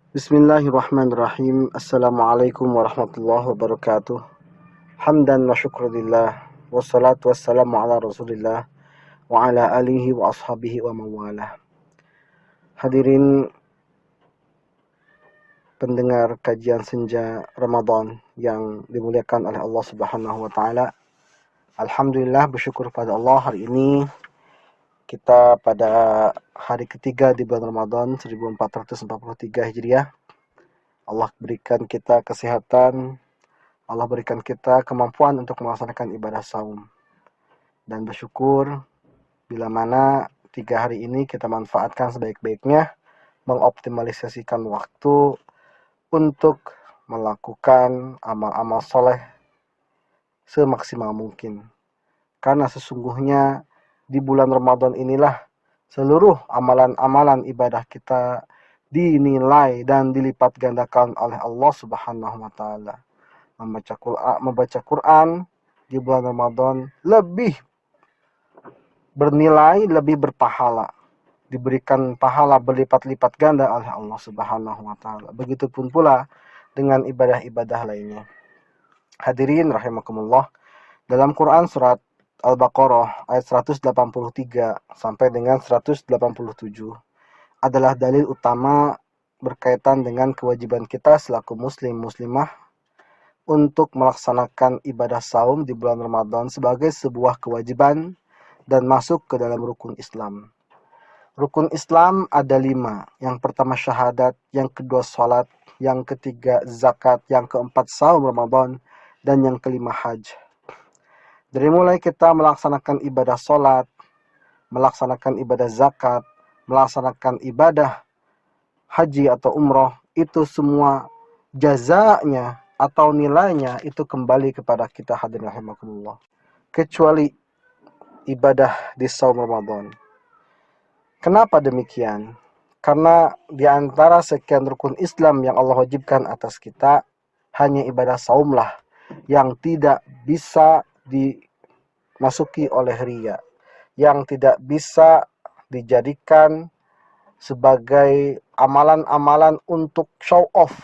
Bismillahirrahmanirrahim. Assalamualaikum warahmatullahi wabarakatuh. Hamdan wa syukurillah. Wassalatu wassalamu ala rasulillah. Wa ala alihi wa ashabihi wa mawalah. Hadirin pendengar kajian senja Ramadan yang dimuliakan oleh Allah Subhanahu wa taala. Alhamdulillah, bersyukur pada Allah, hari ini kita pada hari ketiga di bulan Ramadan 1443 Hijriah. Allah berikan kita kesehatan, Allah berikan kita kemampuan untuk melaksanakan ibadah saum. Dan bersyukur bila mana 3 hari ini kita manfaatkan sebaik-baiknya, mengoptimalisasikan waktu untuk melakukan amal-amal soleh semaksimal mungkin. Karena sesungguhnya di bulan Ramadan inilah seluruh amalan-amalan ibadah kita dinilai dan dilipat gandakan oleh Allah Subhanahu wa taala. Membaca Quran di bulan Ramadan lebih bernilai, lebih berpahala, diberikan pahala berlipat-lipat ganda oleh Allah Subhanahu wa taala. Begitupun pula dengan ibadah-ibadah lainnya. Hadirin rahimakumullah, dalam Quran surat Al-Baqarah ayat 183 sampai dengan 187 adalah dalil utama berkaitan dengan kewajiban kita selaku muslim muslimah untuk melaksanakan ibadah saum di bulan Ramadan sebagai sebuah kewajiban dan masuk ke dalam rukun Islam. Rukun Islam ada 5. Yang pertama syahadat, yang kedua salat, yang ketiga zakat, yang keempat saum Ramadan, dan yang kelima haji. Dari mulai kita melaksanakan ibadah salat, melaksanakan ibadah zakat, melaksanakan ibadah haji atau umroh, itu semua jazanya atau nilainya itu kembali kepada kita, hadirin rahimakumullah. Kecuali ibadah di saum Ramadan. Kenapa demikian? Karena di antara sekian rukun Islam yang Allah wajibkan atas kita, hanya ibadah saumlah yang tidak bisa dimasuki oleh riya, yang tidak bisa dijadikan sebagai amalan-amalan untuk show off,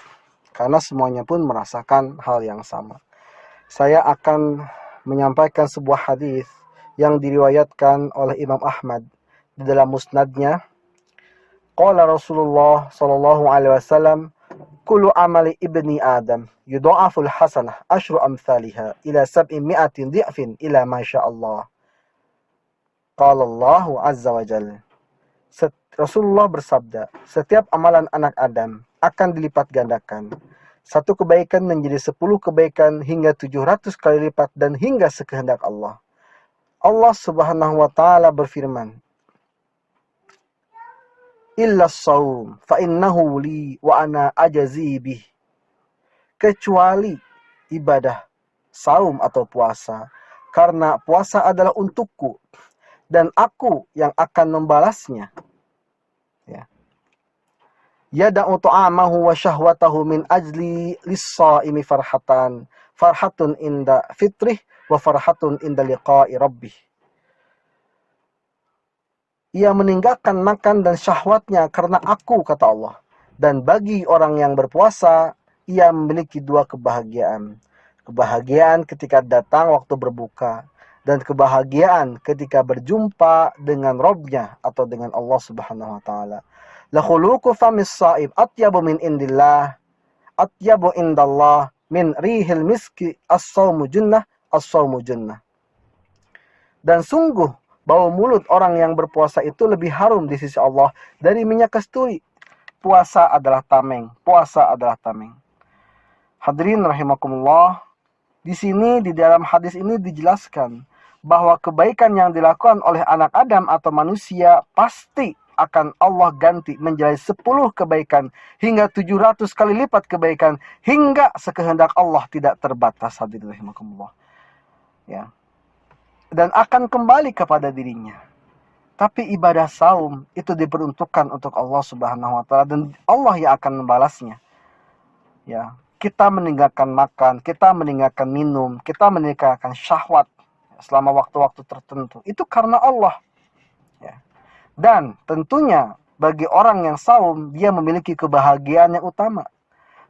karena semuanya pun merasakan hal yang sama. Saya akan menyampaikan sebuah hadis yang diriwayatkan oleh Imam Ahmad di dalam musnadnya. Qala Rasulullah sallallahu alaihi wasallam, kullu amali ibni Adam yudha'aful hasanah asyru amthaliha ila 700 dhi'fin ila ma syaa Allah. Qala Allah azza wa jalla. Rasulullah bersabda, setiap amalan anak Adam akan dilipat gandakan. Satu kebaikan menjadi 10 kebaikan hingga 700 kali lipat dan hingga sekehendak Allah. Allah Subhanahu wa taala berfirman, illa shaum fa innahu li wa ana ajazi bih. Kecuali ibadah saum atau puasa, karena puasa adalah untukku dan aku yang akan membalasnya. Ya. Yada'u ta'amahu wa syahwatahu min ajli lis-shaimi farhatun inda fitrih wa farhatun inda liqa'i rabbih. Ia meninggalkan makan dan syahwatnya karena aku, kata Allah. Dan bagi orang yang berpuasa, ia memiliki 2 kebahagiaan. Kebahagiaan ketika datang waktu berbuka, dan kebahagiaan ketika berjumpa dengan Rabb-nya atau dengan Allah Subhanahu wa taala. La khuluqu famis shaim atyabu min indillah, atyabu indallah min rihil miski as-shaumu junnah, as-shaumu junnah. Dan sungguh bau mulut orang yang berpuasa itu lebih harum di sisi Allah dari minyak kasturi. Puasa adalah tameng, puasa adalah tameng. Hadirin rahimakumullah, di sini di dalam hadis ini dijelaskan bahwa kebaikan yang dilakukan oleh anak Adam atau manusia pasti akan Allah ganti menjadi 10 kebaikan hingga 700 kali lipat kebaikan hingga sekehendak Allah, tidak terbatas, hadirin rahimakumullah. Ya. Dan akan kembali kepada dirinya. Tapi ibadah saum itu diperuntukkan untuk Allah Subhanahu wa taala dan Allah yang akan membalasnya. Ya, kita meninggalkan makan, kita meninggalkan minum, kita meninggalkan syahwat selama waktu-waktu tertentu. Itu karena Allah. Ya. Dan tentunya Bagi orang yang saum, dia memiliki kebahagiaan yang utama.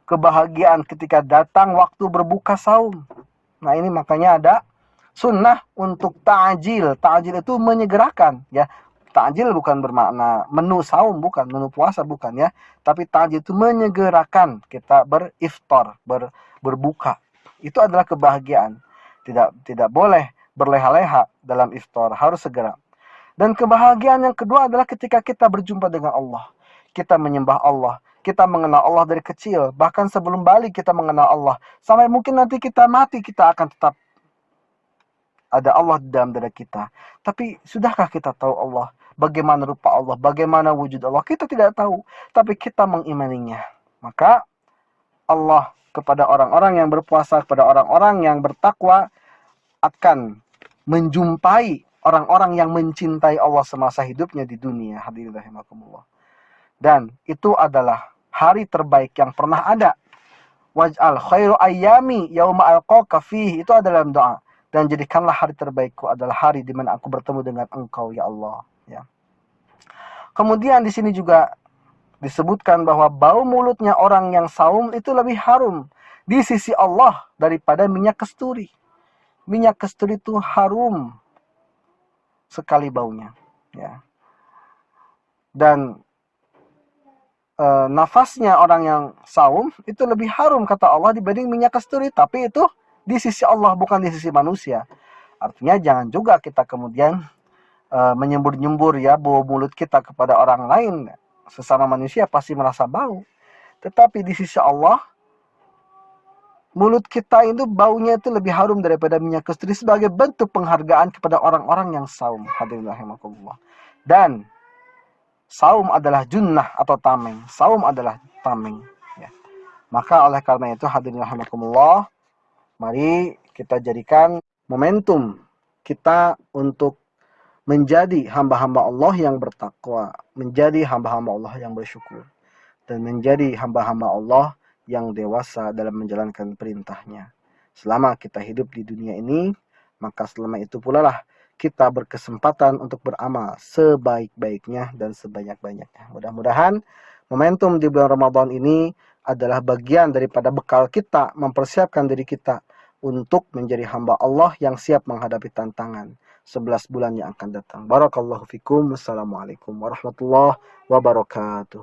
Kebahagiaan ketika datang waktu berbuka saum. Nah, ini makanya ada sunnah untuk ta'jil. Ta'jil itu menyegerakan, ya. Ta'jil bukan bermakna menu saum, bukan, menu puasa bukan, ya. Tapi ta'jil itu menyegerakan kita beriftar, berbuka. Itu adalah kebahagiaan. Tidak boleh berleha-leha dalam iftar, harus segera. Dan kebahagiaan yang kedua adalah ketika kita berjumpa dengan Allah. Kita menyembah Allah. Kita mengenal Allah dari kecil. Bahkan sebelum balik kita mengenal Allah. Sampai mungkin nanti kita mati, kita akan tetap ada Allah di dalam dada kita. Tapi sudahkah kita tahu Allah? Bagaimana rupa Allah? Bagaimana wujud Allah? Kita tidak tahu. Tapi kita mengimaninya. Maka Allah kepada orang-orang yang berpuasa, kepada orang-orang yang bertakwa, akan menjumpai orang-orang yang mencintai Allah semasa hidupnya di dunia. Hadirin rahimakumullah. Dan itu adalah hari terbaik yang pernah ada. Waj'al khairu ayyami yauma alqaka fihi. Itu adalah doa. Dan jadikanlah hari terbaikku adalah hari di mana aku bertemu dengan Engkau, ya Allah. Ya. Kemudian di sini juga disebutkan bahwa bau mulutnya orang yang saum itu lebih harum di sisi Allah daripada minyak kasturi. Minyak kasturi itu harum sekali baunya, ya. Dan nafasnya orang yang saum itu lebih harum kata Allah dibanding minyak kasturi, tapi itu di sisi Allah, bukan di sisi manusia. Artinya jangan juga kita kemudian menyembur-nyembur ya bau mulut kita kepada orang lain. Sesama manusia pasti merasa bau, tetapi di sisi Allah mulut kita itu baunya itu lebih harum daripada minyak kasturi sebagai bentuk penghargaan kepada orang-orang yang saum. Hadirin rahimakumullah. Dan saum adalah junnah atau tameng. Saum adalah tameng, ya. Maka oleh karena itu hadirin rahimakumullah, mari kita jadikan momentum kita untuk menjadi hamba-hamba Allah yang bertakwa, menjadi hamba-hamba Allah yang bersyukur, dan menjadi hamba-hamba Allah yang dewasa dalam menjalankan perintahnya. Selama kita hidup di dunia ini, maka selama itu pula lah kita berkesempatan untuk beramal sebaik-baiknya dan sebanyak-banyaknya. Mudah-mudahan momentum di bulan Ramadan ini adalah bagian daripada bekal kita mempersiapkan diri kita untuk menjadi hamba Allah yang siap menghadapi tantangan 11 bulan yang akan datang. Barakallahu fikum. Wassalamualaikum warahmatullahi wabarakatuh.